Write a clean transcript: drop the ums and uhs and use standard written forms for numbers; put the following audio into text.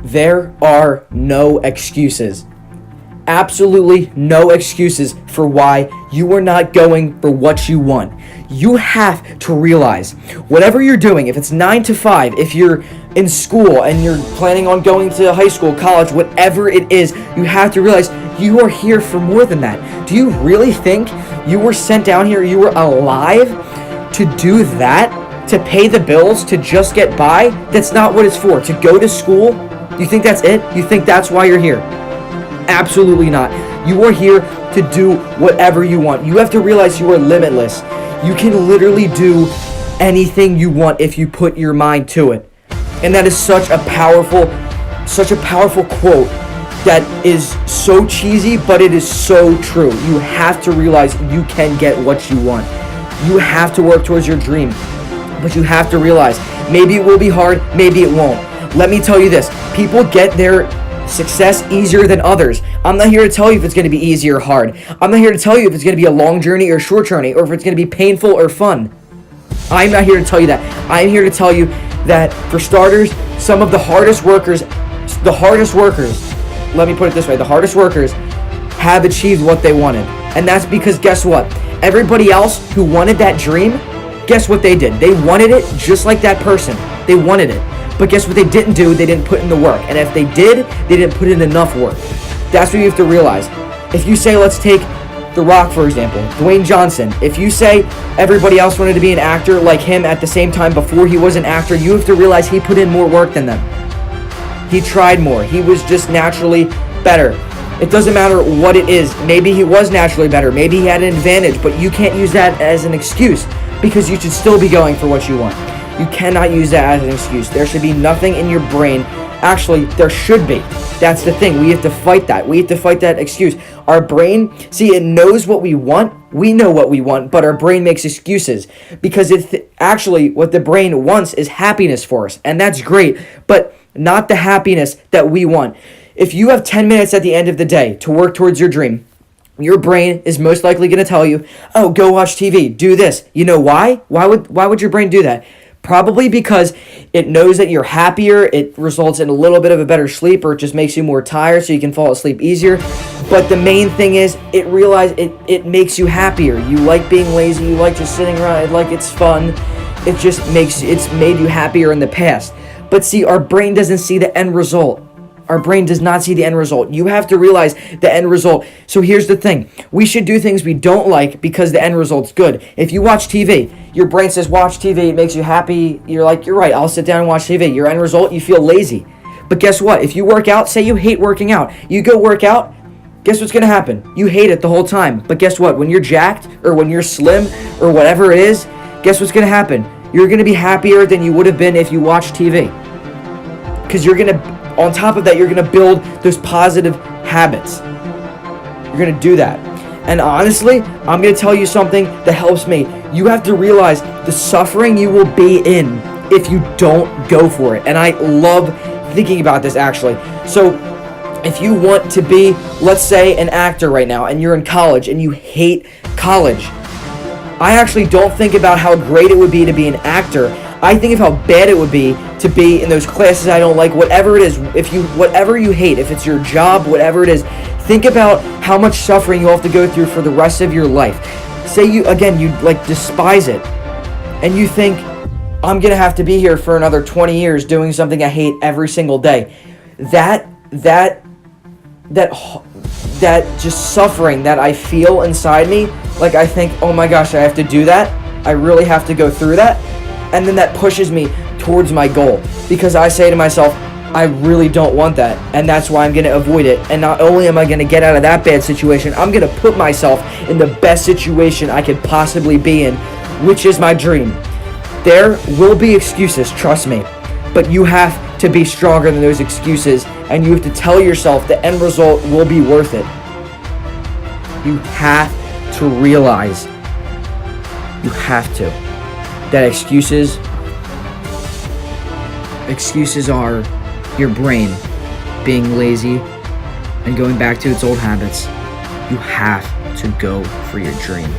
There are no excuses. Absolutely no excuses for why you are not going for what you want. You have to realize whatever you're doing, if it's 9 to 5, if you're in school and you're planning on going to high school, college, whatever it is, you have to realize you are here for more than that. Do you really think you were sent down here, you were alive to do that? To pay the bills, to just get by? That's not what it's for. To go to school? You think that's it? You think that's why you're here? Absolutely not. You are here to do whatever you want. You have to realize you are limitless. You can literally do anything you want if you put your mind to it. And that is such a powerful quote that is so cheesy, but it is so true. You have to realize you can get what you want. You have to work towards your dream, but you have to realize maybe it will be hard, maybe it won't. Let me tell you this, people get their success easier than others. I'm not here to tell you if it's going to be easy or hard. I'm not here to tell you if it's going to be a long journey or short journey, or if it's going to be painful or fun. I'm not here to tell you that. I'm here to tell you that, for starters, some of the hardest workers, let me put it this way, the hardest workers have achieved what they wanted. And that's because, guess what? Everybody else who wanted that dream, guess what they did? They wanted it just like that person. They wanted it. But guess what they didn't do? They didn't put in the work. And if they did, they didn't put in enough work. That's what you have to realize. If you say, let's take The Rock, for example, Dwayne Johnson. If you say everybody else wanted to be an actor like him at the same time before he was an actor, you have to realize he put in more work than them. He tried more. He was just naturally better. It doesn't matter what it is. Maybe he was naturally better. Maybe he had an advantage, but you can't use that as an excuse, because you should still be going for what you want. You cannot use that as an excuse. There should be nothing in your brain. Actually, there should be. That's the thing. We have to fight that. We have to fight that excuse. Our brain, see, it knows what we want. We know what we want, but our brain makes excuses, because actually what the brain wants is happiness for us, and that's great, but not the happiness that we want. If you have 10 minutes at the end of the day to work towards your dream, your brain is most likely going to tell you, oh, go watch TV, do this. You know why? Why would your brain do that? Probably because it knows that you're happier, it results in a little bit of a better sleep, or it just makes you more tired so you can fall asleep easier. But the main thing is, it makes you happier. You like being lazy, you like just sitting around, like it's fun. It's made you happier in the past. But see, our brain doesn't see the end result. Our brain does not see the end result. You have to realize the end result. So here's the thing. We should do things we don't like because the end result's good. If you watch TV, your brain says watch TV, it makes you happy. You're like, you're right, I'll sit down and watch TV. Your end result, you feel lazy. But guess what? If you work out, say you hate working out. You go work out, guess what's going to happen? You hate it the whole time. But guess what? When you're jacked or when you're slim or whatever it is, guess what's going to happen? You're going to be happier than you would have been if you watched TV. Because you're going to... On top of that, you're going to build those positive habits. You're going to do that. And honestly, I'm going to tell you something that helps me. You have to realize the suffering you will be in if you don't go for it. And I love thinking about this, actually. So if you want to be, let's say, an actor right now, and you're in college and you hate college, I actually don't think about how great it would be to be an actor. I think of how bad it would be to be in those classes I don't like, whatever it is. Whatever you hate, if it's your job, whatever it is, think about how much suffering you'll have to go through for the rest of your life. Say you despise it, and you think, I'm gonna have to be here for another 20 years doing something I hate every single day. That just suffering that I feel inside me, like I think, oh my gosh, I have to do that. I really have to go through that. And then that pushes me towards my goal, because I say to myself, I really don't want that, and that's why I'm going to avoid it. And not only am I going to get out of that bad situation, I'm going to put myself in the best situation I could possibly be in, which is my dream. There will be excuses, trust me, but you have to be stronger than those excuses, and you have to tell yourself the end result will be worth it. You have to realize, that excuses are your brain being lazy and going back to its old habits. You have to go for your dream.